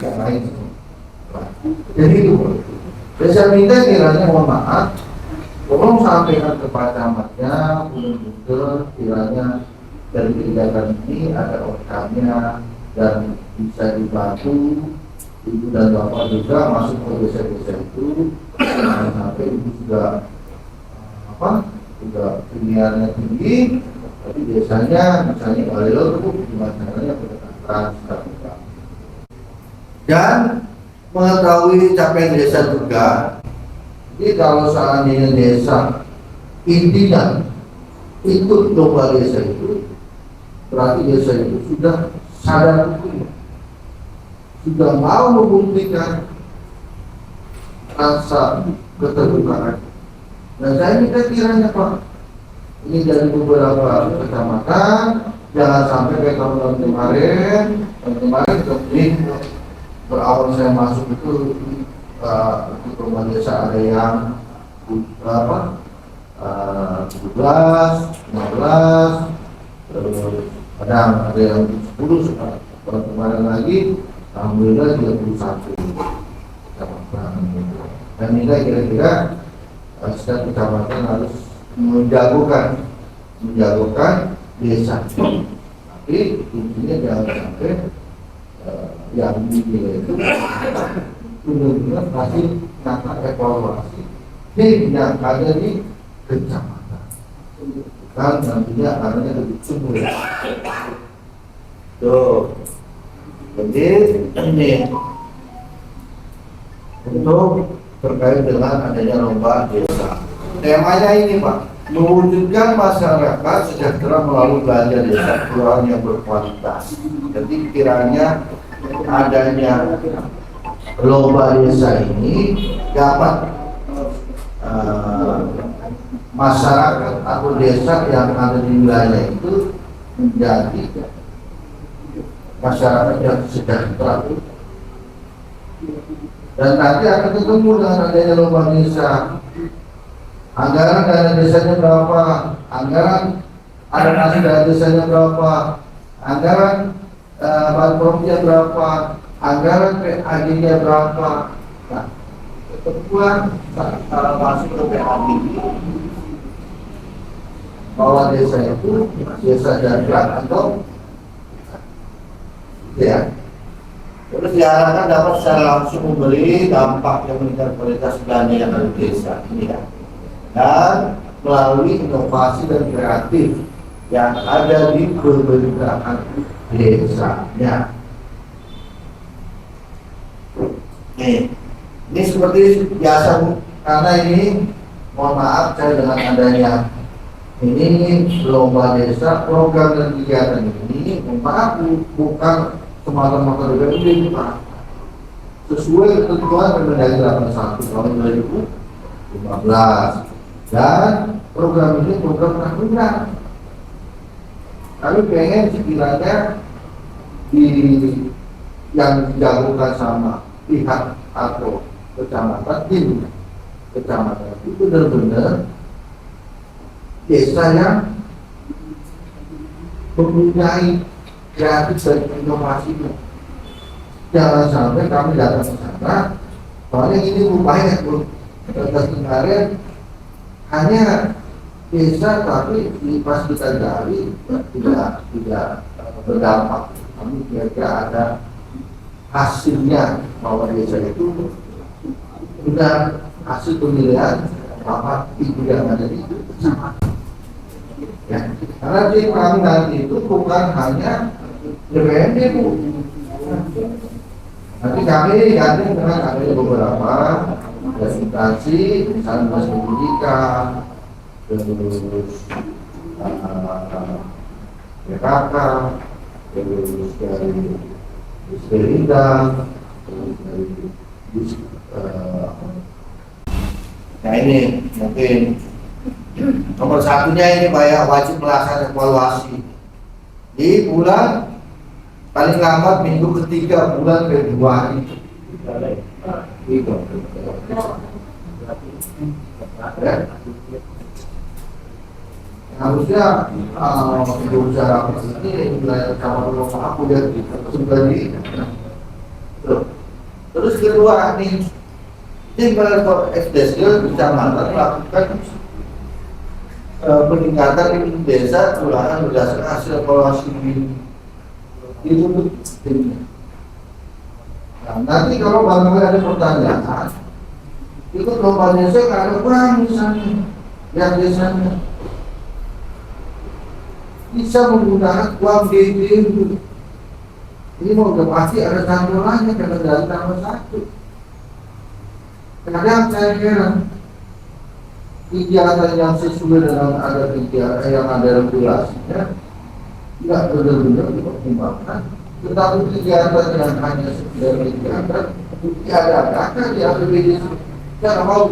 yang lain. Jadi itu. Jadi saya minta kiranya mohon maaf, tolong sampaikan kepada camatnya, betul-betul kiranya dari kebijakan ini ada orangnya dan bisa dibantu ibu dan bapak juga masuk ke desa-desa itu, sampai ibu sudah juga pilihannya tinggi, tapi biasanya misalnya kalau itu gimana caranya pendekatan dan mengetahui capaian desa juga. Jadi kalau seandainya desa intinya ikut lomba desa itu, berarti desa itu sudah sadar hukum, sudah mau membuktikan rasa keterbukaan. Dan saya minta kiranya Pak, ini dari beberapa kecamatan, jangan sampai kayak tahun kemarin kemudian berawal saya masuk itu di rumah desa ada yang 17, 15, terus kadang ada yang 10 sekarang. Kemarin lagi alhamdulillah 31 kecamatan. Dan ini kira-kira setiap kecamatan harus menjagokan desa. Tapi intinya jangan sampai yang dinilai itu benar-benar masih nyata evaluasi yang ada di kecamatan. Kan nantinya adanya lebih sumber. Tuh. Jadi ini untuk terkait dengan adanya lomba desa. Temanya ini Pak, mewujudkan masyarakat sejahtera melalui belanja desa kelurahan yang berkualitas. Jadi kiranya adanya lomba desa ini dapat masyarakat atau desa yang ada di wilayah itu menjadi masyarakat yang sejahtera. Dan nanti akan ketemu dengan adanya lomba desa. Anggaran dana desanya berapa? Anggaran alokasi dana desanya berapa? Anggaran bantuannya berapa? Anggaran PAD-nya berapa? Nah, ketentuan masuk ke PAD bahwa desa itu desa jadran atau ya. Terus diharapkan dapat secara langsung memberi dampak yang meningkatkan kualitas belanja yang ada di desa ini ya. Dan melalui inovasi dan kreatif yang ada di pemerintahan desanya. Ini seperti biasa karena ini mohon maaf saya dengan adanya ini lomba desa program dan kegiatan ini mohon maaf bukan semata-mata DPRD Pak, sesuai ketentuan Permendagri 81 tahun 2015 dan program ini program nasional. Kami pengen sekiranya yang dijagokan sama pihak atau kecamatan ini, kecamatan itu benar-benar desa yang mempunyai kreatif dan inovasinya. Jangan sampai kami datang ke sana, soalnya ini upaya kemarin hanya desa tapi pas kita gali tidak berdampak. Kami kira-kira ada hasilnya bahwa desa itu sudah hasil pemilihan bapak ibu yang ada di kecamatan. Ya, karena di kami nanti itu bukan hanya DPRD Bu. Nanti kami gandeng dengan adanya beberapa instansi, misalnya Dinas Pendidikan, terus PKK, terus dari Bidang, terus dari nah ini mungkin nomor satunya ini Pak ya, wajib melaksanakan evaluasi di bulan paling lambat minggu ketiga bulan Februari. Itu. Ya. Harusnya bicara ini wilayah Kecamatan Lomba aku lihat sudah Tuh. Terus kedua nih, tim FDSG kecamatan melakukan peningkatan di desa kelurahan berdasarkan hasil evaluasi itu timnya. Nah, nanti kalau barangkali ada pertanyaan, ikut lomba desa nggak ada kurang misalnya, yang desanya bisa menggunakan uang DP itu. Ini mau udah pasti ada tampilannya karena dari tambah satu. Kadang saya heran kegiatan yang sesuai dengan ada kegiatan yang ada regulasinya tidak benar-benar dipertimbangkan, tetapi kegiatan yang hanya sekedar kegiatan diadakan di APBD. Saya mau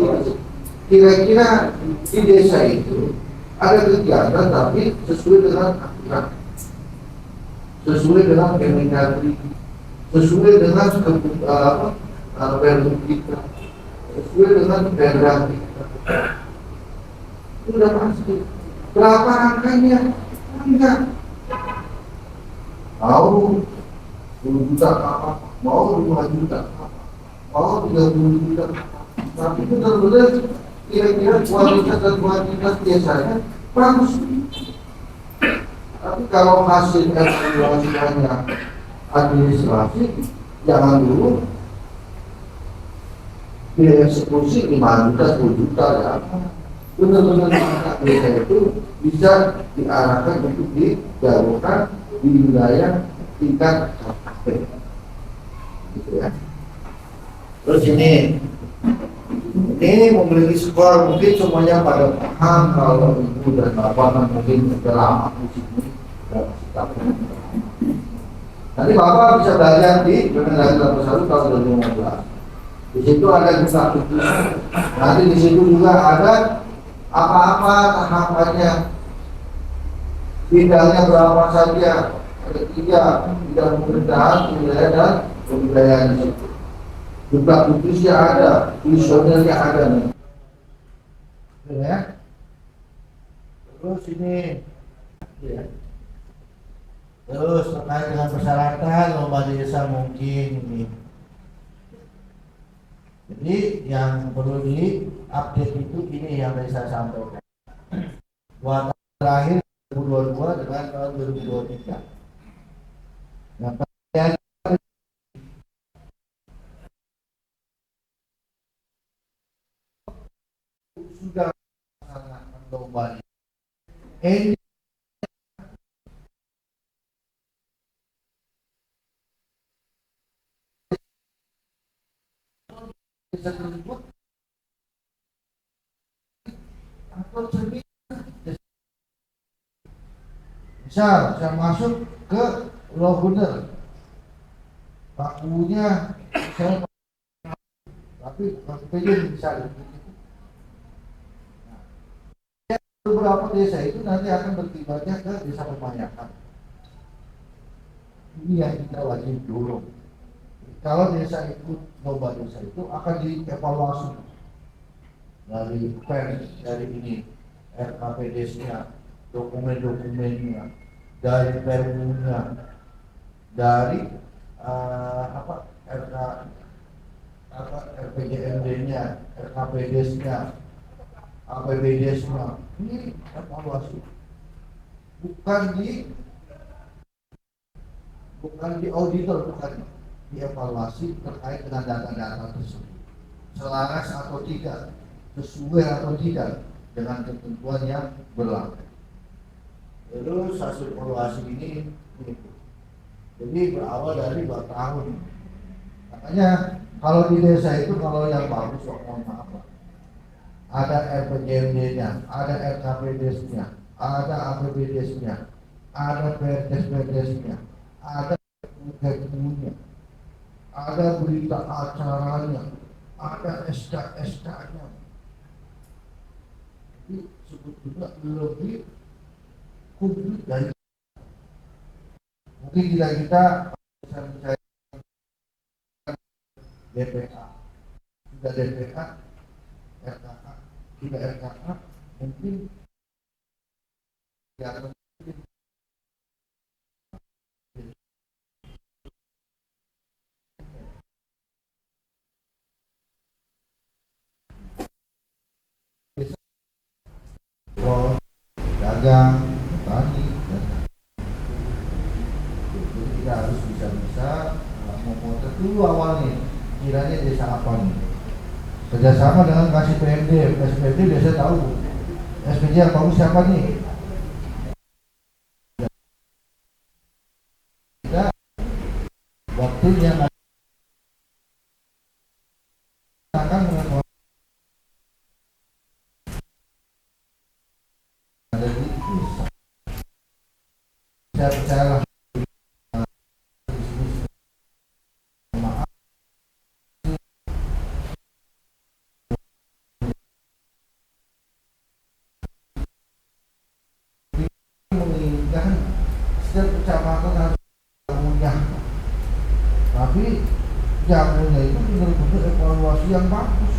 kira-kira di desa itu ada kegiatan tapi sesuai dengan aturan, sesuai dengan Kemendagri, sesuai dengan perlu kita, sesuai dengan perda kita. Itu sudah pasti. Berapa angkanya? Enggak. Mau 10 juta apa? Mau 5 juta apa? Mau 30 juta apa? Tapi benar-benar kira-kira kualitas dan kuantitas biasanya bagus. Tapi kalau hasil evaluasi hanya administrasi, jangan dulu biaya eksekusi 5 juta, 10 juta ya. Benar-benar desa itu bisa diarahkan untuk dijalankan di wilayah tingkat kabupaten, gitu ya. Terus ini memiliki skor, mungkin semuanya pada paham kalau ibu dan bapak mungkin sudah lama di sini. Nanti bapak bisa belajar di Kemendagri nomor 1 tahun 2015. Di situ ada kisah putus. Nanti di situ juga ada apa-apa tahapannya, bidangnya berapa saja. Ada 3 bidang pemerintahan, wilayah dan kebudayaan di situ. Juga putusnya ada, visionernya ada nih. Ya. Terus ini, ya. Terus terkait dengan persyaratan lomba desa mungkin ini. Jadi yang perlu di-update itu ini yang tadi saya sampaikan. Buat terakhir 2022 dengan tahun 2023. Nah, sudah melaksanakan lomba ini. Bisa disebut atau cermin. Misal saya masuk ke Loguner, bakunya saya tapi pengen bisa beberapa desa itu nanti akan bertimbangnya ke desa Pemayakan. Ini yang kita wajib dorong. Kalau desa itu, lomba desa itu akan dievaluasi dari pers, dari ini RKPD-nya, dokumen-dokumennya, dari permunya, dari RPJMD-nya, RKPD-nya, APBD-nya. Ini evaluasi, bukan di auditor, bukan dievaluasi terkait dengan data-data tersebut, selaras atau tidak, sesuai atau tidak dengan ketentuan yang berlaku. Terus hasil evaluasi ini jadi berawal dari 2 tahun. Makanya kalau di desa itu kalau yang bagus, mohon maaf, ada RPJMD-nya, ada RKPD-nya, ada APBD-nya, ada PRDS-PRDS-nya, ada UKT-nya, ada berita acaranya, ada SK-SK-nya. Jadi sebetulnya lebih komplit dari mungkin kita bisa DPA, sudah DPA, RKA, tidak RKA, mungkin ya dagang, petani, dan jadi kita harus bisa memotret dulu awalnya kiranya desa apa nih. Kerjasama dengan kasih PMD biasa tahu SPJ yang bagus siapa nih. Kita waktunya akan mengenai ada di desa. Saya percayalah menginginkan setiap kecamatan harus punya, tapi jamunya itu benar-benar evaluasi yang bagus.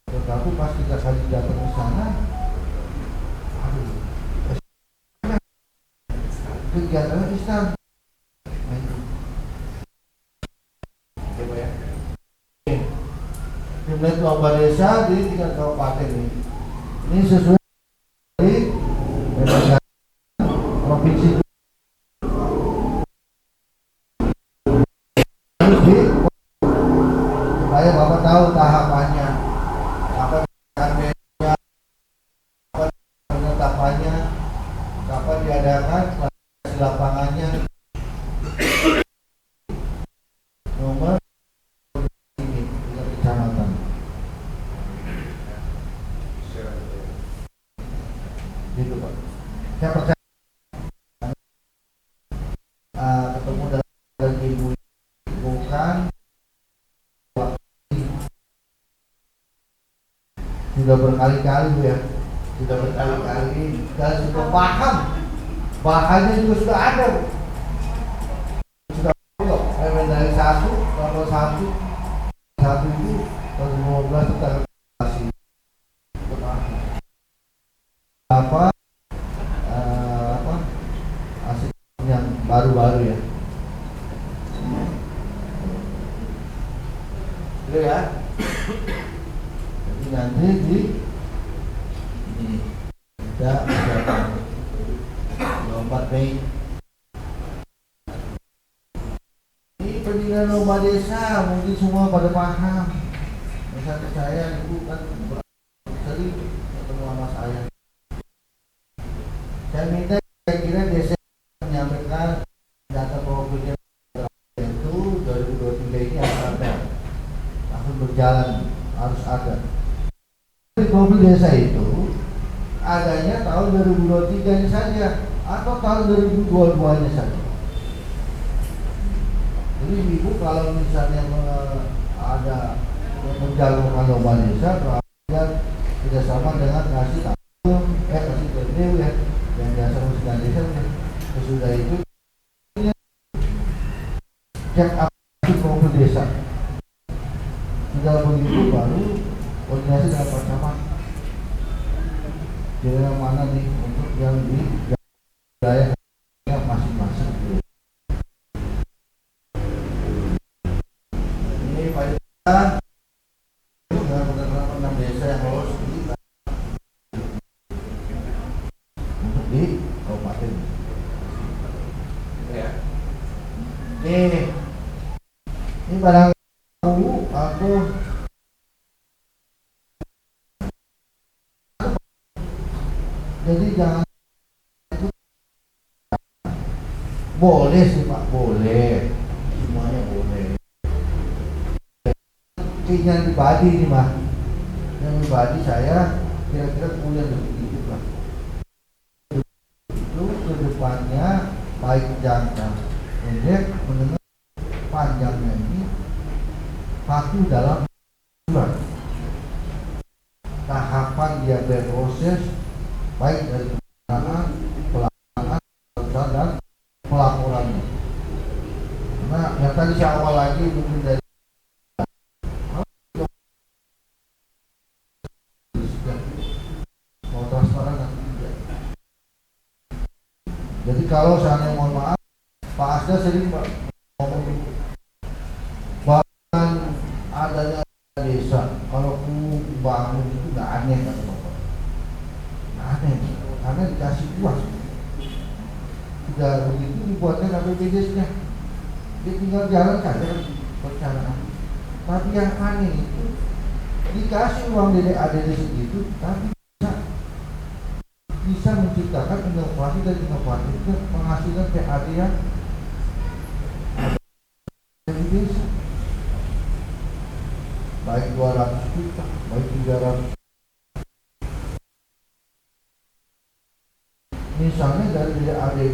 Tetapi pas kita kali datang ke sana, aduh, kegiatannya Islam. Coba ya. Jumlah lomba desa di 3 kabupaten ini. Ini sesuai dari provinsi. Supaya Bapak tahu tahapannya, kapan penetapannya, kapan penetapannya, kapan diadakan di lapangannya, nomor ini 3 kecamatan. Gitu Pak. Saya percaya ketemu dengan ibu bukan sudah berkali-kali ya, sudah berkali-kali dan sudah paham, bahannya juga sudah ada, sudah dari satu nomor satu itu tahun 15 kita kasih apa asik yang baru-baru ya. Itu ya. Jadi nanti di ini kita akan 24 Mei. Ini pendidikan lomba desa mungkin semua pada paham. Misalnya saya dulu kan sering ketemu sama saya. Saya minta kira-kira desa menyampaikan data profilnya itu 2023 ini harus ada, langsung berjalan harus ada. Profil desa itu adanya tahun 2023 ini saja atau tahun 2022 nya saja. Jadi ibu kalau misalnya ada menjalankan lomba desa, kemudian kerjasama dengan kasih PDW ya, yang biasa musik desa. Sesudah itu cek up profil desa. Sudah begitu baru koordinasi dengan Pak Camat. Daerah mana nih untuk yang di wilayah masing-masing. Ini Pak dengan penerapan desa yang harus untuk di kabupaten. Ya. Ini barang aku jadi jangan boleh sih Pak, boleh semuanya boleh. Yang pribadi ini mah, yang pribadi saya kira-kira kuliah begitu Pak. Itu kedepannya baik jangka pendek menengah panjangnya ini patuh dalam tahapan dia berproses baik dari pelaksanaan, dan pelaporannya. Nah, yang tadi saya awal lagi mungkin dari mau transparan nanti tidak. Jadi kalau seandainya mohon maaf, Pak Asda sering ngomong bahkan adanya desa, kalau bangun itu nggak aneh kata bapak, nggak aneh karena dikasih kuas. Sudah begitu dibuatkan APBDes-nya, dia tinggal jalan saja perencanaan. Tapi yang aneh itu dikasih uang ADD segitu, tapi bisa menciptakan inovasi dan inovasi itu menghasilkan PAD yang ada di desa, baik 200 juta, baik 300. Misalnya dari ADD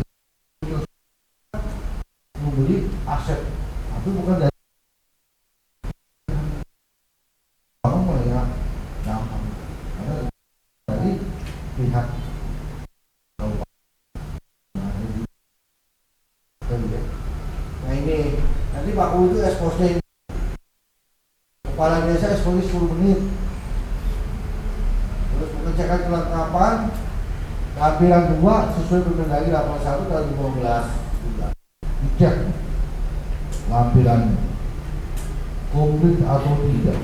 membeli aset, tapi bukan dari bangun ya, gampang, karena dari pihak. Nah ini nanti Pak U itu expose kepala desa expose 10 menit, terus pengecekan kelengkapan tampilan 2 sesuai Permendagri 81 tahun 2015 dicek lampirannya komplit atau tidak,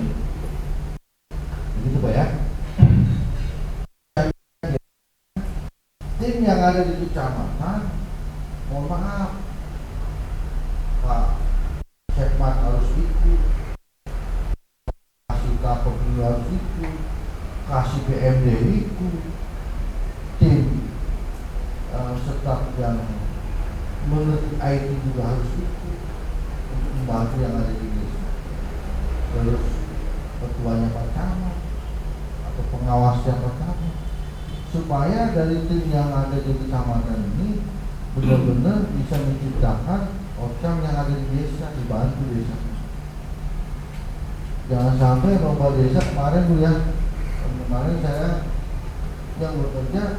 begitu Pak ya. Tim yang ada di kecamatan, mohon maaf Pak Sekmat harus ikut, kasih Kapolri harus ikut, kasih PMD ikut, tim staf yang mengerti IT juga harus ikut untuk membantu yang ada di desa. Terus ketuanya Pak Camat atau pengawasnya Pak Camat, supaya dari tim yang ada di kecamatan ini benar-benar bisa menciptakan outcome yang ada di desa, dibantu desa. Jangan sampai lomba desa kemarin Bu ya, kemarin saya yang bekerja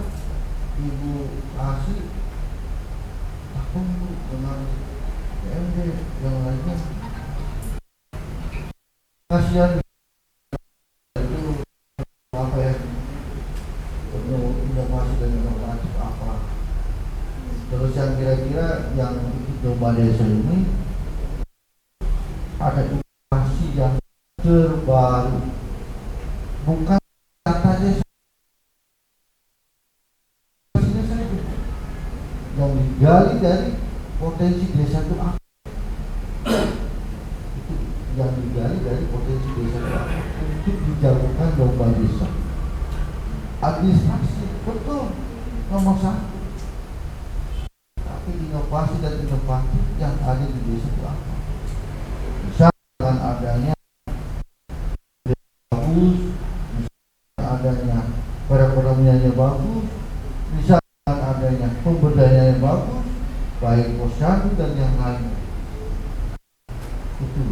Ibu Asi takut dengan PMD yang lainnya, kasihan itu apa ya, inovasi dan inovatif apa. Terus yang kira-kira yang ikut lomba desa ini ada inovasi yang terbaru, bukan data desa yang digali dari potensi desa itu apa, itu yang digali dari potensi desa itu apa untuk dijalankan lomba desa. Administrasi betul nomor 1, tapi inovasi dan inovatif yang ada di desa itu apa? Bisa dengan adanya bagus, bisa adanya perekonomiannya bagus, bisa dengan adanya pemberdayaan yang bagus, baik posyandu dan yang lain. Itu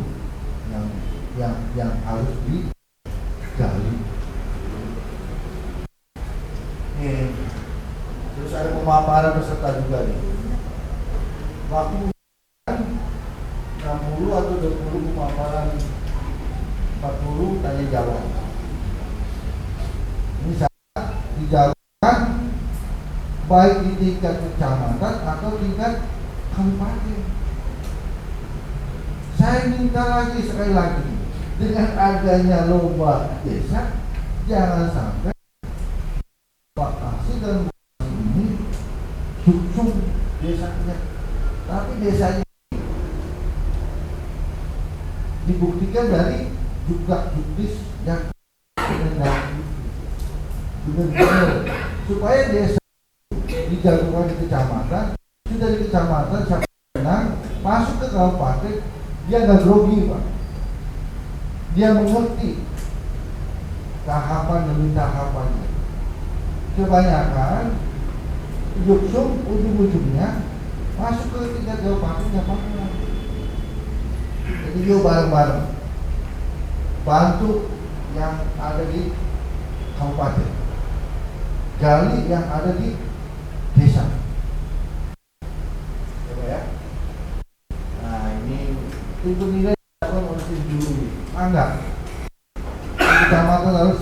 yang harus digali. Terus ada pemaparan peserta juga nih. Waktu 60 atau 20 pemaparan, 40 tanya jawab. Ini saya dijalankan baik di tingkat kecamatan atau tingkat kabupaten. Saya minta lagi sekali lagi, dengan adanya lomba desa, jangan sampai Pak Kasih dan ini sukses desanya, tapi desanya dibuktikan dari juga juknis yang benar-benar supaya desa dijagokan di kecamatan, itu dari kecamatan sampai menang masuk ke kabupaten, dia nggak grogi Pak, dia mengerti tahapan demi tahapannya. Kebanyakan Yuksum ujung-ujungnya masuk ke tingkat kabupaten Pak. Jadi yuk bareng-bareng bantu yang ada di kabupaten, gali yang ada di desa. Coba ya. Nah ini tim penilai dilakukan oleh tim juri. Enggak, kecamatan harus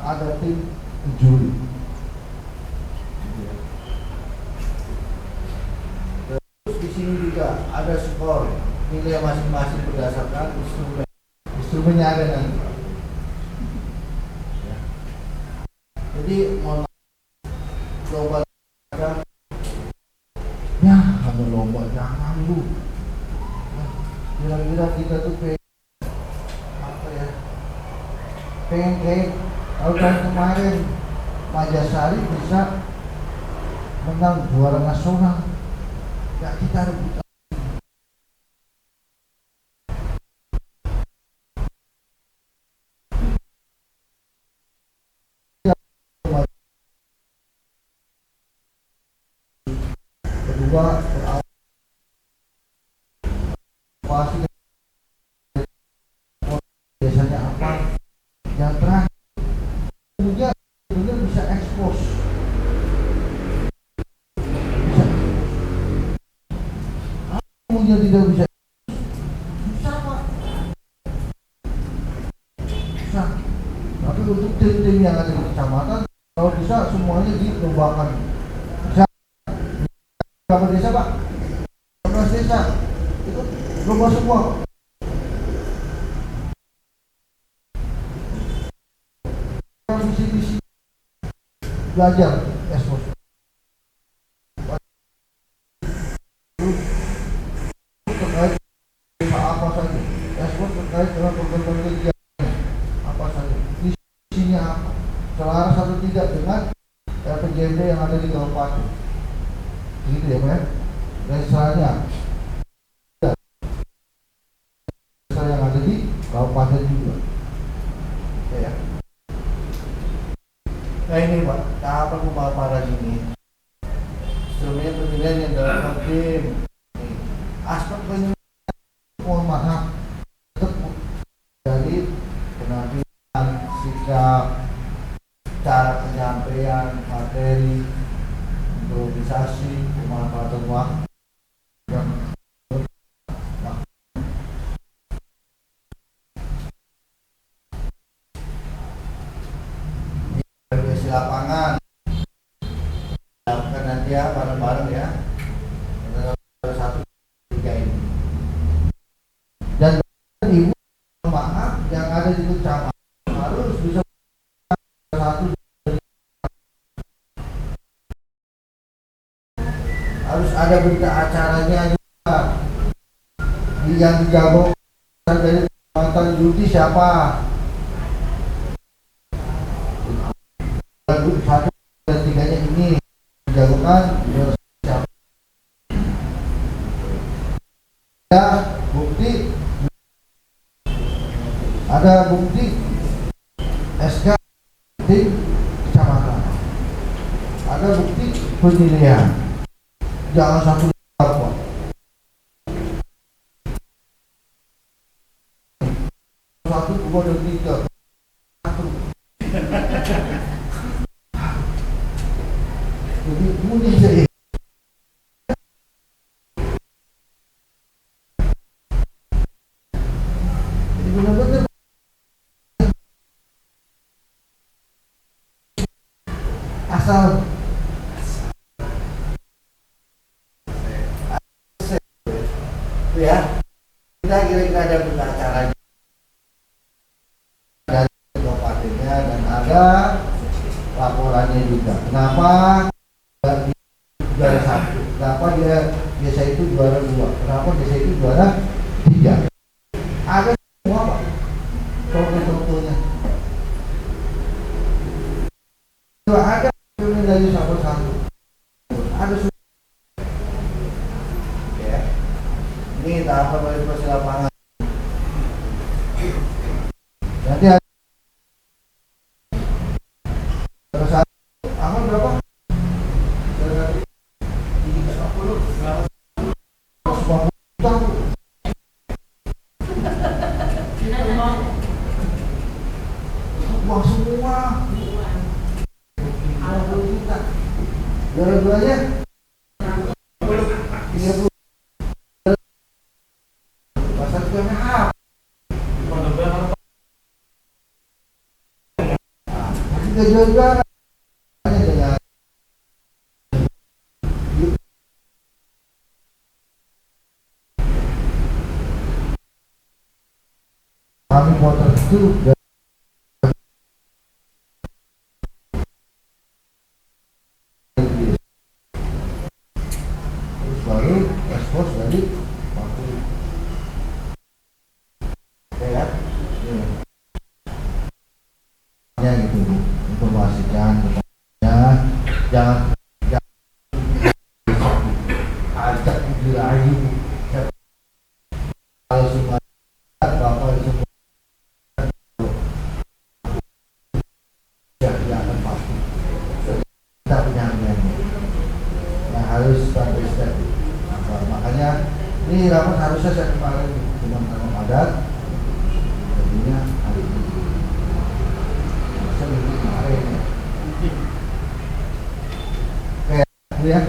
ada tim juri. Terus di sini juga ada skor nilai masing-masing berdasarkan instrumennya ada nanti. Jadi mohon lomba ya ada lomba jangan lu. Kira-kira kita tuh pengen apa ya? Pengen kayak kalau tahun kemarin Majasari bisa menang juara nasional. Ya kita rebut. Kedua pasti biasanya apa? Yang terakhir juga benar bisa ekspos. Kemudian tidak bisa susah Pak. Susah. Tapi untuk tim-tim yang ada di kecamatan kalau bisa semuanya dilombakan. Bisa berapa desa Pak? 15 desa itu lomba semua. Visi-visi belajar ekspos. Terkait apa saja, ekspor terkait dengan program kegiatan apa saja, visinya apa, selaras atau tidak dengan PJMD yang ada di kabupaten, gitu ya Pak. Dan misalnya yang ada di kabupaten juga, ya. Nah ini Pak, tahapan pemaparan ini, instrumen penilaian yang dalam tim, aspek penilaian. Mohon maaf dari penampilan, sikap, cara penyampaian materi, improvisasi, pemanfaatan waktu yang evaluasi lapangan lakukan nanti ya bareng-bareng ya satu tiga ini. Dan ibu maaf yang ada di kecamatan harus bisa satu, harus ada berita acaranya juga yang dijago dari mantan judi siapa, satu dan tiganya ini dijagokan siapa, ada bukti, ada bukti SK di kecamatan, ada bukti penilaian, jangan satu apa satu dua dan tiga satu. Jadi mungkin saya benar-benar asal ya kita kira-kira ada berita acaranya dari kabupatennya dan ada laporannya juga. Kenapa juara satu? Kenapa dia desa itu juara dua? Kenapa desa itu juara tiga? Ada semua Pak. Contoh-contohnya. Kalau ada dari satu-satu, ada semua. Ya. Ini tahapan verifikasi lapangan. Nanti ada satu, aman berapa? 50 tahun. Uang semua. 50 juta. Dua-duanya 30. Pasar PMH. Kita juga dengan kami motor itu baru ekspos dari waktu ya gitu informasikan kepadanya, jangan ajak dirayu kalau semua bapak semua ya akan pasti kita punya yang harus step by step. Makanya ini rapat harusnya saya kemarin cuma karena padat jadinya hari ini harusnya minggu kemarin kayak gitu ya.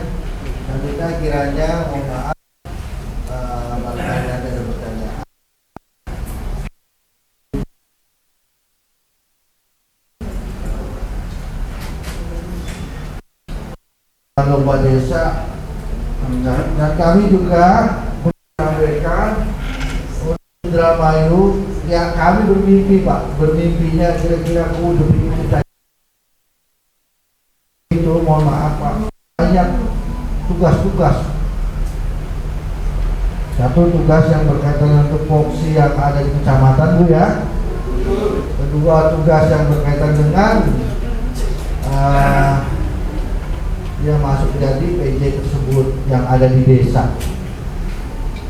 Selanjutnya kiranya mohon maaf barangkali ada pertanyaan. Lomba desa dan kami juga menyampaikan Indramayu yang kami bermimpi Pak, bermimpinya kira-kira udah kita itu mohon maaf Pak, banyak tugas-tugas. Satu tugas yang berkaitan dengan tupoksi yang ada di kecamatan Bu ya. Kedua tugas yang berkaitan dengan dia masuk jadi PJ tersebut yang ada di desa.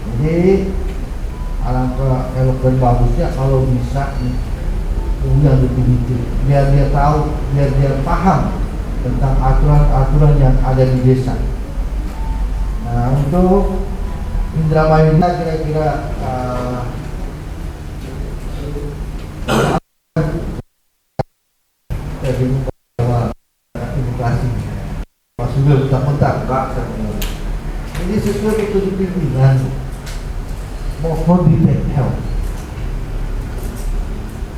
Jadi alangkah elok dan bagusnya kalau bisa yang lebih biar dia tahu, biar dia paham tentang aturan-aturan yang ada di desa. Nah untuk Indramayu kira-kira edukasi sudah mentah-mentah enggak, ini sesuai metode pimpinan mohon detail.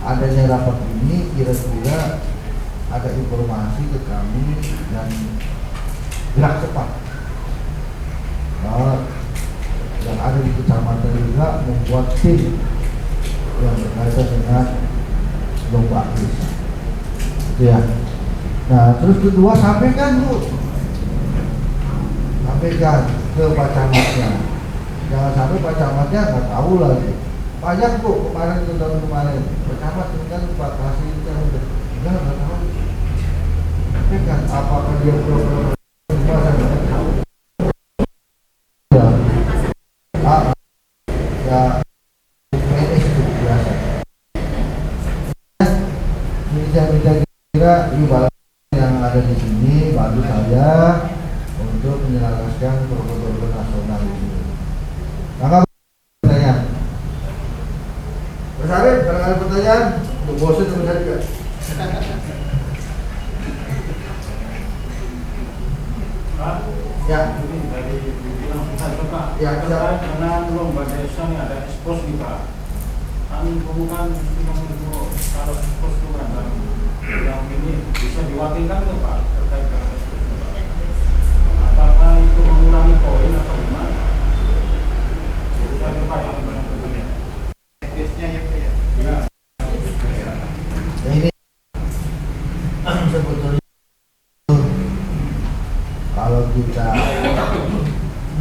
Adanya rapat ini kira-kira ada informasi ke kami dan gerak cepat. Yang ada di kecamatan juga membuat tim yang berkaitan dengan lomba desa. Ya. Nah, terus kedua sampaikan ke Pak Camatnya. Jangan sampai Pak Camatnya nggak tahu lagi. Banyak kemarin itu tahun kemarin Pak Camat kan Pak kasih kita nggak tahu. Sampaikan apakah dia program nggak tahu. Ya, PNS itu biasa. Ini saya minta kira ibarat yang ada di sini bantu saya untuk menyelaraskan program nasional ini. Maka pertanyaan, Mas Arif, kalau ada pertanyaan, bosan sama saya juga. Ya, ya, karena lomba desa ini ada ekspos nih Pak. Kami bukan kalau ekspos itu kan yang ini bisa diwakilkan ke Pak terkait dengan ekspos. Apakah itu mengurangi poin atau gimana? Jadi Pak yang teknisnya ya Pak ya. Ini sebetulnya kalau kita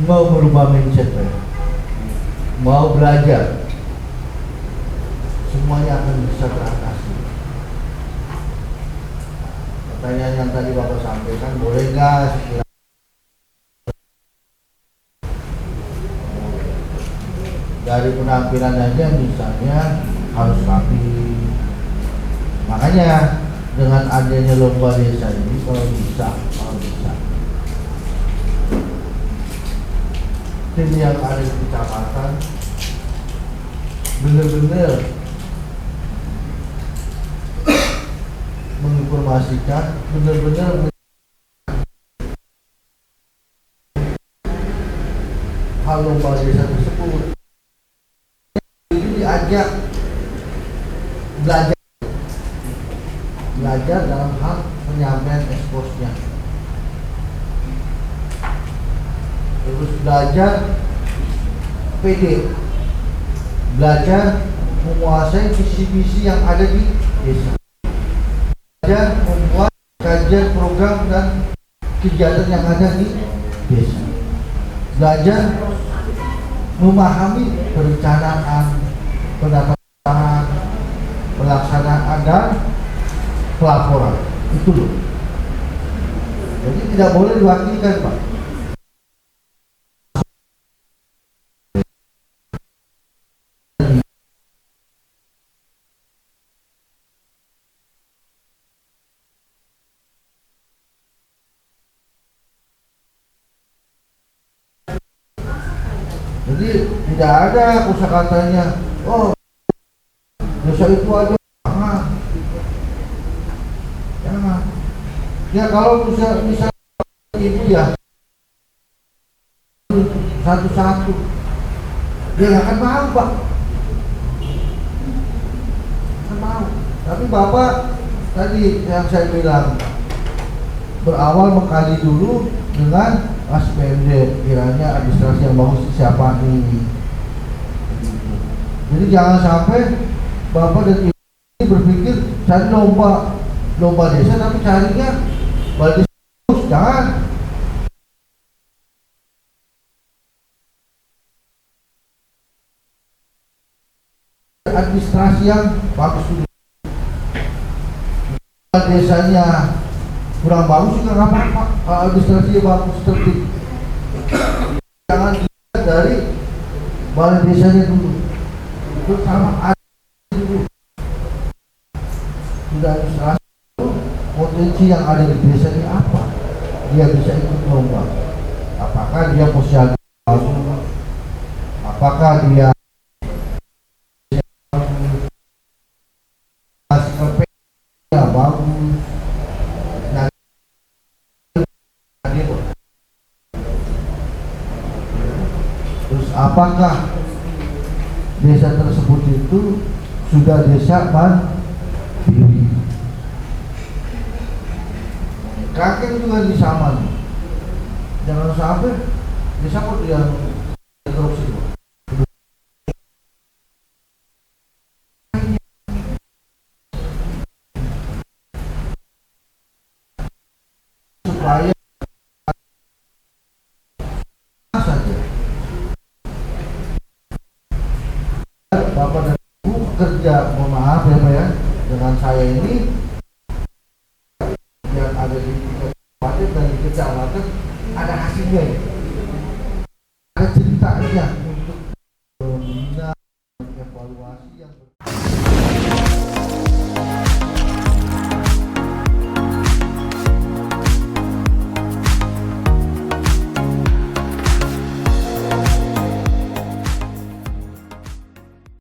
mau merubah mindset, mau belajar, semuanya akan bisa teratasi. Pertanyaan yang tadi Bapak sampaikan, boleh nggak dari penampilan aja misalnya harus rapi. Makanya dengan adanya lomba desa ini kalau bisa tim yang ada di kecamatan benar-benar menginformasikan, benar-benar hal lomba desa tersebut. Itu diajak belajar dalam hal penyampaian eksposnya. Terus belajar PD, belajar menguasai visi-visi yang ada di desa, belajar membuat kajian program dan kegiatan yang ada di desa. belajar memahami perencanaan, pendataan, pelaksanaan dan pelaporan. Itu loh. Jadi tidak boleh diwakilkan, Pak. Jadi tidak ada kosakatanya, oh dosa itu aja, jangan. Ya kalau misal ibu ya satu-satu, dia nggak akan mau, Pak. Nggak mau. Tapi Bapak tadi yang saya bilang, berawal mengkaji dulu dengan ASPMD, kiranya administrasi yang bagus siapa ini. Jadi jangan sampai Bapak dan Ibu ini berpikir cari lomba desa tapi carinya balai desa. Jangan. Administrasi yang bagus dulu. Desanya kurang bagus juga nggak apa-apa, administrasinya bagus, tertib. Jangan dilihat dari balai desanya dulu, itu sama ada dulu. Sudah administrasi itu, potensi yang ada di desa ini apa, dia bisa ikut lomba. Apakah dia posyandu bagus, apakah dia bagus. Terus apakah desa tersebut itu sudah desa mandiri? Kakek juga sama. Jangan sampai desa kok yang korupsi. Supaya saja Bapak dan Ibu kerja, mohon maaf ya Pak ya, dengan saya ini yang ada di kabupaten dan di kecamatan ada hasilnya.